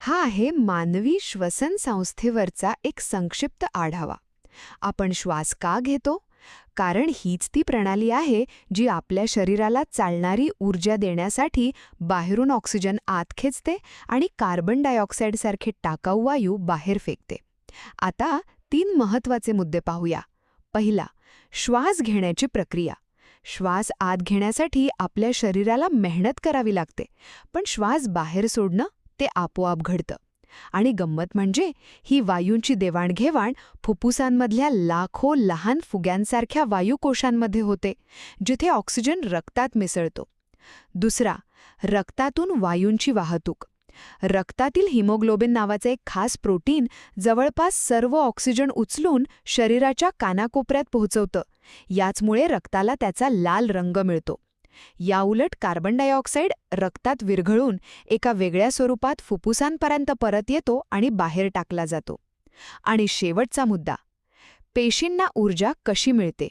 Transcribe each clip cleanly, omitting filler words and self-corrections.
हा आहे मानवी श्वसन संस्थेवरचा एक संक्षिप्त आढावा. आपण श्वास का घेतो? कारण हीच ती प्रणाली आहे जी आपल्या शरीराला चालणारी ऊर्जा देण्यासाठी बाहेरून ऑक्सिजन आत खेचते आणि कार्बन डायऑक्साईडसारखे टाकाऊ वायू बाहेर फेकते. आता 3 महत्त्वाचे मुद्दे पाहूया. पहिला, श्वास घेण्याची प्रक्रिया. श्वास आत घेण्यासाठी आपल्या शरीराला मेहनत करावी लागते, पण श्वास बाहेर सोडणं ते आपोआप घडतं. आणि गंमत म्हणजे ही वायूंची देवाणघेवाण फुफ्फुसांमधल्या लाखो लहान फुग्यांसारख्या वायुकोशांमध्ये होते, जिथे ऑक्सिजन रक्तात मिसळतो. दुसरा, रक्तातून वायूंची वाहतूक. रक्तातील हिमोग्लोबिन नावाचे एक खास प्रोटीन जवळपास सर्व ऑक्सिजन उचलून शरीराच्या कानाकोपऱ्यात पोहोचवतं. याचमुळे रक्ताला त्याचा लाल रंग मिळतो. याउलट कार्बन डायऑक्साईड रक्तात विरघळून एका वेगळ्या स्वरूपात फुफ्फुसांपर्यंत परत येतो आणि बाहेर टाकला जातो. आणि शेवटचा मुद्दा, पेशींना ऊर्जा कशी मिळते?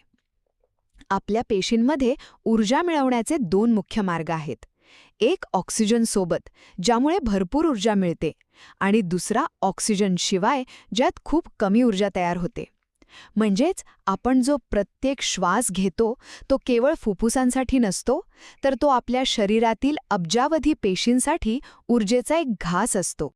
आपल्या पेशींमध्ये ऊर्जा मिळवण्याचे 2 मुख्य मार्ग आहेत. एक ऑक्सिजनसोबत, ज्यामुळे भरपूर ऊर्जा मिळते, आणि दुसरा ऑक्सिजनशिवाय, ज्यात खूप कमी ऊर्जा तयार होते. म्हणजेच आपण जो प्रत्येक श्वास घेतो तो केवळ फुफ्फुसांसाठी नसतो, तर तो आपल्या शरीरातील अब्जावधी पेशींसाठी ऊर्जेचा एक घास असतो.